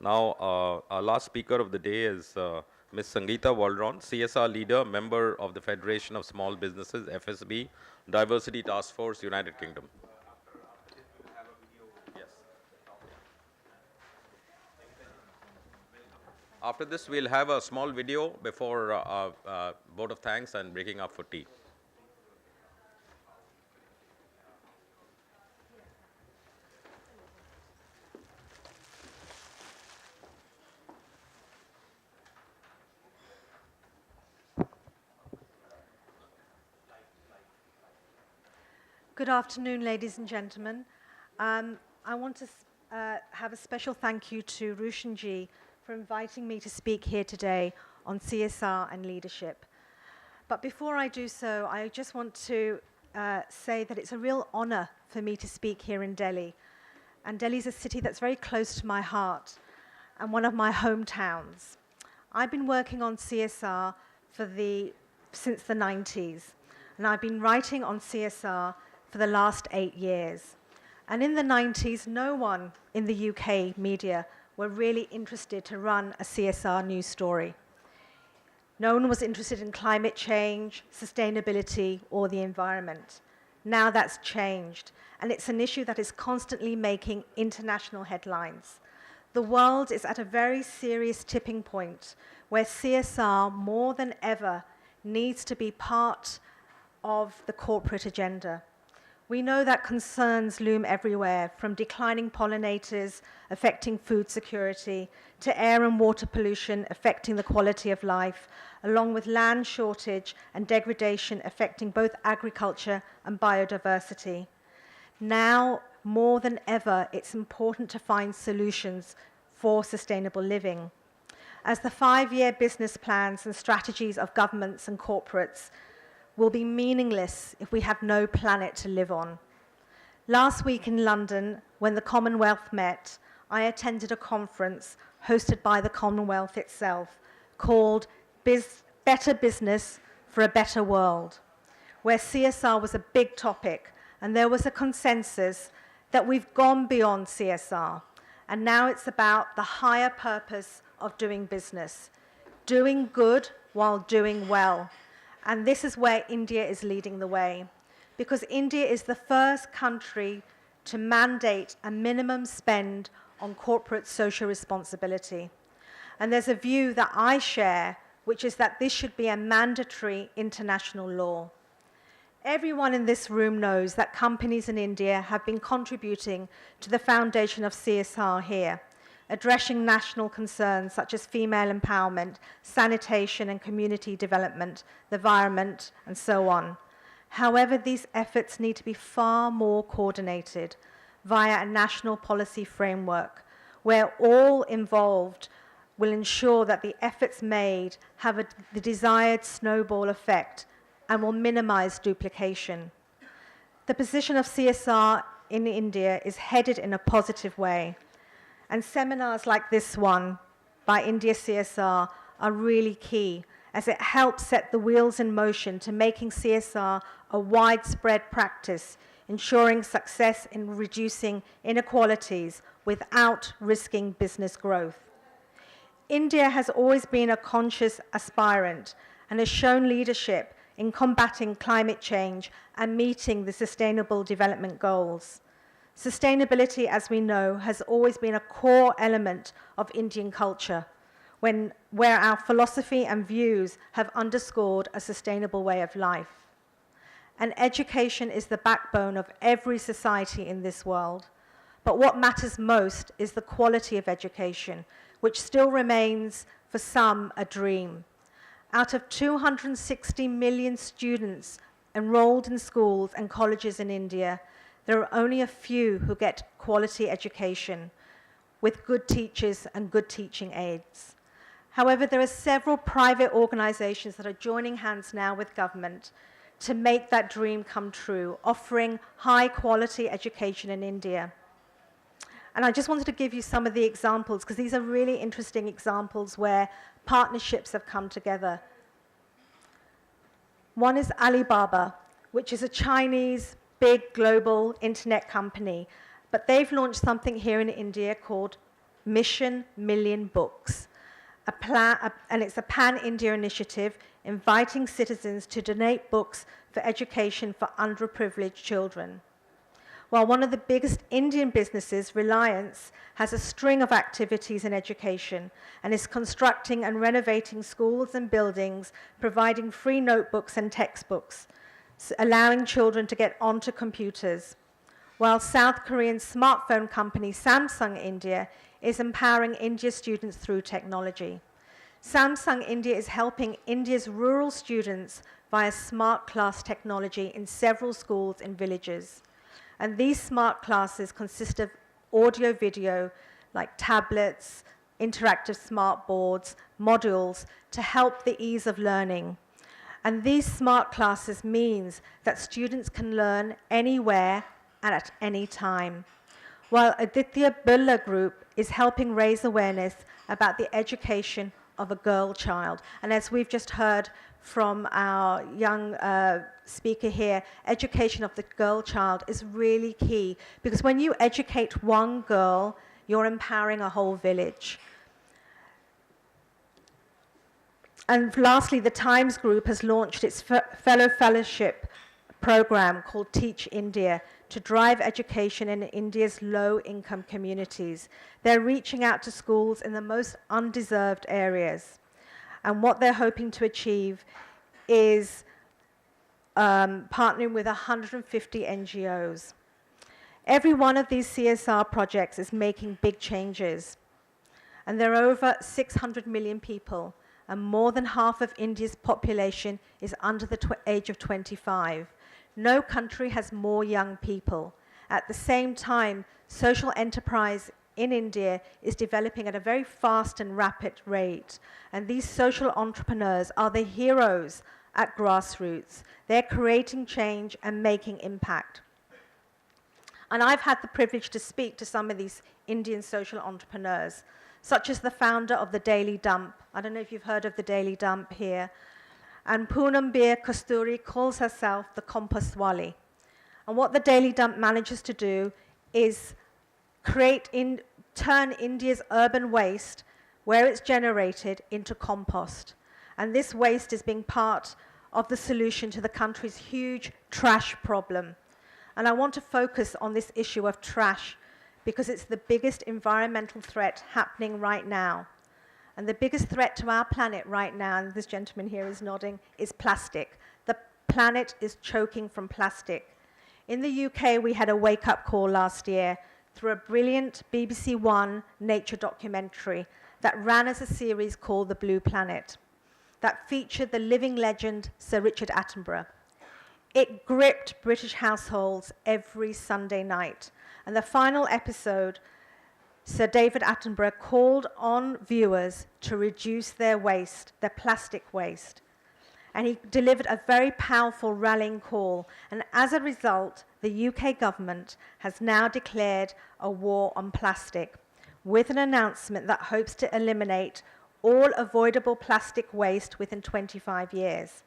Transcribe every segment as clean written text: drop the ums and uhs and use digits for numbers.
Now, our last speaker of the day is Ms. Sangeeta Waldron, CSR leader, member of the Federation of Small Businesses, FSB, Diversity Task Force, United Kingdom. Yes. After this, we'll have a small video before vote of thanks and breaking up for tea. Good afternoon, ladies and gentlemen. I want to have a special thank you to Rushanji for inviting me to speak here today on CSR and leadership. But before I do so, I just want to say that it's a real honor for me to speak here in Delhi. And Delhi is a city that's very close to my heart and one of my hometowns. I've been working on CSR since the 90s, and I've been writing on CSR for the last 8 years. And in the 90s, no one in the UK media were really interested to run a CSR news story. No one was interested in climate change, sustainability, or the environment. Now that's changed, and it's an issue that is constantly making international headlines. The world is at a very serious tipping point where CSR, more than ever, needs to be part of the corporate agenda. We know that concerns loom everywhere, from declining pollinators affecting food security to air and water pollution affecting the quality of life, along with land shortage and degradation affecting both agriculture and biodiversity. Now, more than ever, it's important to find solutions for sustainable living. As the 5-year business plans and strategies of governments and corporates will be meaningless if we have no planet to live on. Last week in London, when the Commonwealth met, I attended a conference hosted by the Commonwealth itself called Better Business for a Better World, where CSR was a big topic, and there was a consensus that we've gone beyond CSR, and now it's about the higher purpose of doing business, doing good while doing well. And this is where India is leading the way, because India is the first country to mandate a minimum spend on corporate social responsibility. And there's a view that I share, which is that this should be a mandatory international law. Everyone in this room knows that companies in India have been contributing to the foundation of CSR here, addressing national concerns such as female empowerment, sanitation and community development, the environment, and so on. However, these efforts need to be far more coordinated via a national policy framework where all involved will ensure that the efforts made have the desired snowball effect and will minimize duplication. The position of CSR in India is headed in a positive way. And seminars like this one by India CSR are really key, as it helps set the wheels in motion to making CSR a widespread practice, ensuring success in reducing inequalities without risking business growth. India has always been a conscious aspirant and has shown leadership in combating climate change and meeting the Sustainable Development Goals. Sustainability, as we know, has always been a core element of Indian culture, where our philosophy and views have underscored a sustainable way of life. And education is the backbone of every society in this world. But what matters most is the quality of education, which still remains, for some, a dream. Out of 260 million students enrolled in schools and colleges in India, there are only a few who get quality education with good teachers and good teaching aids. However, there are several private organizations that are joining hands now with government to make that dream come true, offering high quality education in India. And I just wanted to give you some of the examples, because these are really interesting examples where partnerships have come together. One is Alibaba, which is a Chinese big global internet company, but they've launched something here in India called Mission Million Books, and it's a pan-India initiative inviting citizens to donate books for education for underprivileged children. While one of the biggest Indian businesses, Reliance, has a string of activities in education and is constructing and renovating schools and buildings, providing free notebooks and textbooks, allowing children to get onto computers. While South Korean smartphone company Samsung India is empowering India's students through technology. Samsung India is helping India's rural students via smart class technology in several schools in villages. And these smart classes consist of audio, video, like tablets, interactive smart boards, modules to help the ease of learning. And these smart classes means that students can learn anywhere and at any time. While Aditya Birla Group is helping raise awareness about the education of a girl child. And as we've just heard from our young speaker here, education of the girl child is really key, because when you educate one girl, you're empowering a whole village. And lastly, the Times Group has launched its fellow fellowship program called Teach India to drive education in India's low-income communities. They're reaching out to schools in the most undeserved areas. And what they're hoping to achieve is partnering with 150 NGOs. Every one of these CSR projects is making big changes. And there are over 600 million people, and more than half of India's population is under the age of 25. No country has more young people. At the same time, social enterprise in India is developing at a very fast and rapid rate. And these social entrepreneurs are the heroes at grassroots. They're creating change and making impact. And I've had the privilege to speak to some of these Indian social entrepreneurs, such as the founder of the Daily Dump. I don't know if you've heard of the Daily Dump here. And Poonam Bir Kasturi calls herself the Compost Wali. And what the Daily Dump manages to do is turn India's urban waste, where it's generated, into compost. And this waste is being part of the solution to the country's huge trash problem. And I want to focus on this issue of trash because it's the biggest environmental threat happening right now. And the biggest threat to our planet right now, and this gentleman here is nodding, is plastic. The planet is choking from plastic. In the UK, we had a wake-up call last year through a brilliant BBC One nature documentary that ran as a series called The Blue Planet, that featured the living legend Sir Richard Attenborough. It gripped British households every Sunday night. And the final episode, Sir David Attenborough called on viewers to reduce their waste, their plastic waste. And he delivered a very powerful rallying call. And as a result, the UK government has now declared a war on plastic with an announcement that hopes to eliminate all avoidable plastic waste within 25 years.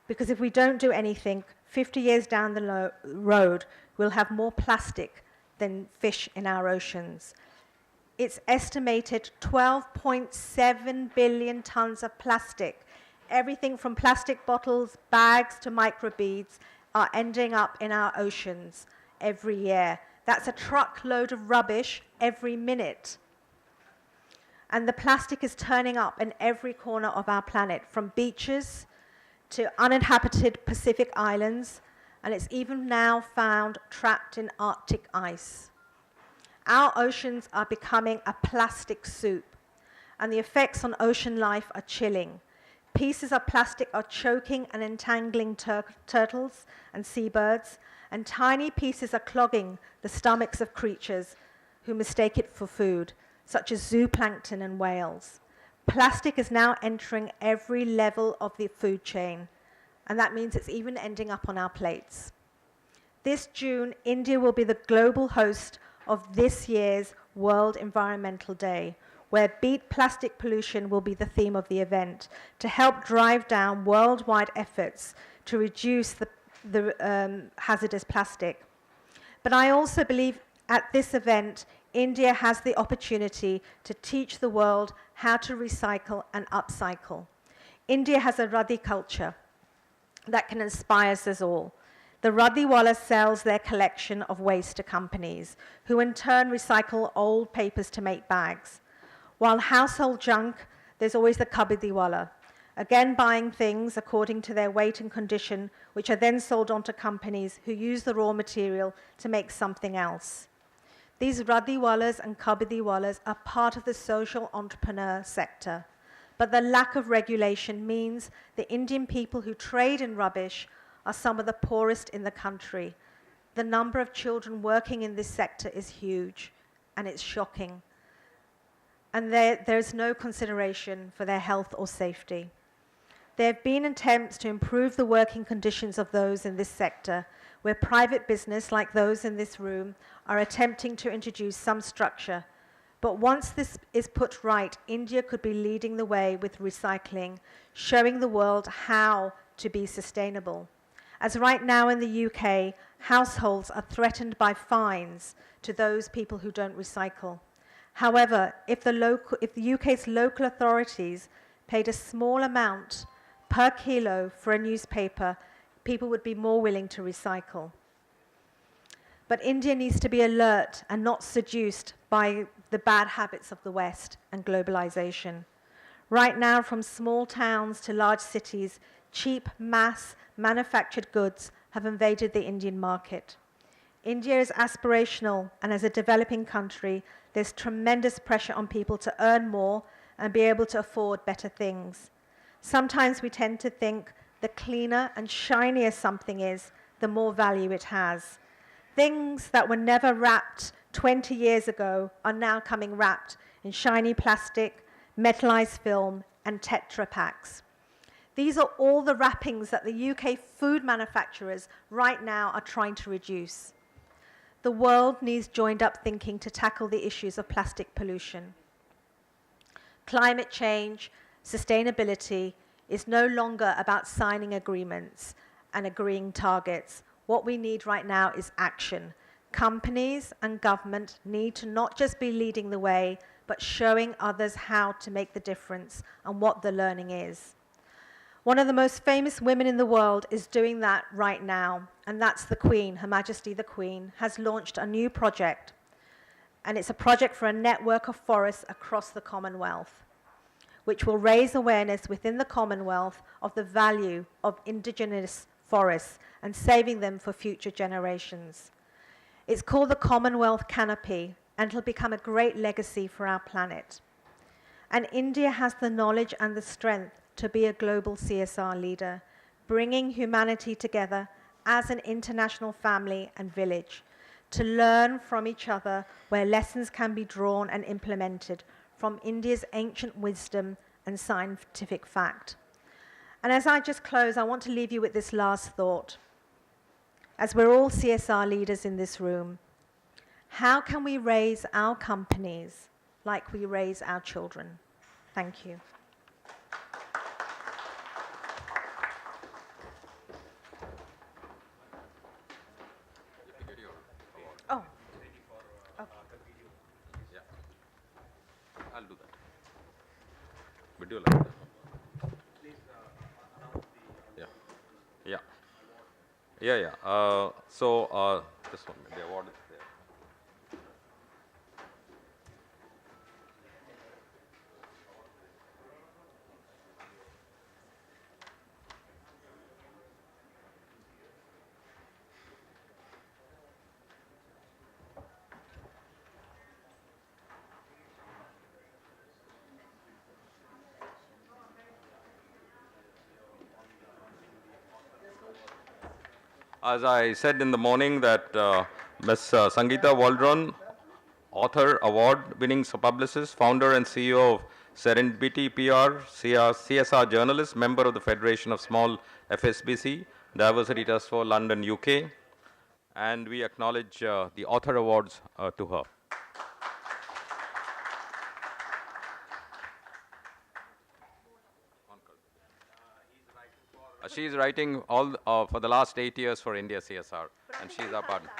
Because if we don't do anything, 50 years down the road, we'll have more plastic than fish in our oceans. It's estimated 12.7 billion tons of plastic. Everything from plastic bottles, bags to microbeads are ending up in our oceans every year. That's a truckload of rubbish every minute. And the plastic is turning up in every corner of our planet, from beaches to uninhabited Pacific islands, and it's even now found trapped in Arctic ice. Our oceans are becoming a plastic soup, and the effects on ocean life are chilling. Pieces of plastic are choking and entangling turtles and seabirds, and tiny pieces are clogging the stomachs of creatures who mistake it for food, such as zooplankton and whales. Plastic is now entering every level of the food chain, and that means it's even ending up on our plates. This June, India will be the global host of this year's World Environmental Day, where Beat Plastic Pollution will be the theme of the event, to help drive down worldwide efforts to reduce the hazardous plastic. But I also believe at this event, India has the opportunity to teach the world how to recycle and upcycle. India has a Radhi culture that can inspire us all. The Radhiwala sells their collection of waste to companies, who in turn recycle old papers to make bags. While household junk, there's always the Kabadiwala, again buying things according to their weight and condition, which are then sold on to companies who use the raw material to make something else. These Radhiwalas and Kabadiwalas are part of the social entrepreneur sector. But the lack of regulation means the Indian people who trade in rubbish are some of the poorest in the country. The number of children working in this sector is huge, and it's shocking. And there's no consideration for their health or safety. There have been attempts to improve the working conditions of those in this sector, where private business, like those in this room, are attempting to introduce some structure. But once this is put right, India could be leading the way with recycling, showing the world how to be sustainable. As right now in the UK, households are threatened by fines to those people who don't recycle. However, if the UK's local authorities paid a small amount per kilo for a newspaper, people would be more willing to recycle. But India needs to be alert and not seduced by the bad habits of the West and globalization. Right now, from small towns to large cities, cheap mass manufactured goods have invaded the Indian market. India is aspirational, and as a developing country, there's tremendous pressure on people to earn more and be able to afford better things. Sometimes we tend to think the cleaner and shinier something is, the more value it has. Things that were never wrapped 20 years ago are now coming wrapped in shiny plastic, metallized film, and Tetra packs. These are all the wrappings that the UK food manufacturers right now are trying to reduce. The world needs joined-up thinking to tackle the issues of plastic pollution. Climate change, sustainability is no longer about signing agreements and agreeing targets. What we need right now is action. Companies and government need to not just be leading the way, but showing others how to make the difference and what the learning is. One of the most famous women in the world is doing that right now, and that's the Queen. Her Majesty the Queen has launched a new project, and it's a project for a network of forests across the Commonwealth, which will raise awareness within the Commonwealth of the value of indigenous forests and saving them for future generations. It's called the Commonwealth Canopy, and it'll become a great legacy for our planet. And India has the knowledge and the strength to be a global CSR leader, bringing humanity together as an international family and village, to learn from each other where lessons can be drawn and implemented from India's ancient wisdom and scientific fact. And as I just close, I want to leave you with this last thought. As we're all CSR leaders in this room, how can we raise our companies like we raise our children? Thank you. Oh. Okay. Yeah. I'll do that. Video like that. Please announce the... Yeah. Yeah. Yeah, yeah. This one, the award is there. As I said in the morning that Ms. Sangeeta Waldron, author, award-winning publicist, founder and CEO of Serendipity PR, CSR Journalist, member of the Federation of Small FSBC, Diversity Task Force, London, UK, and we acknowledge the author awards to her. She is writing all for the last 8 years for India CSR, and she is our partner.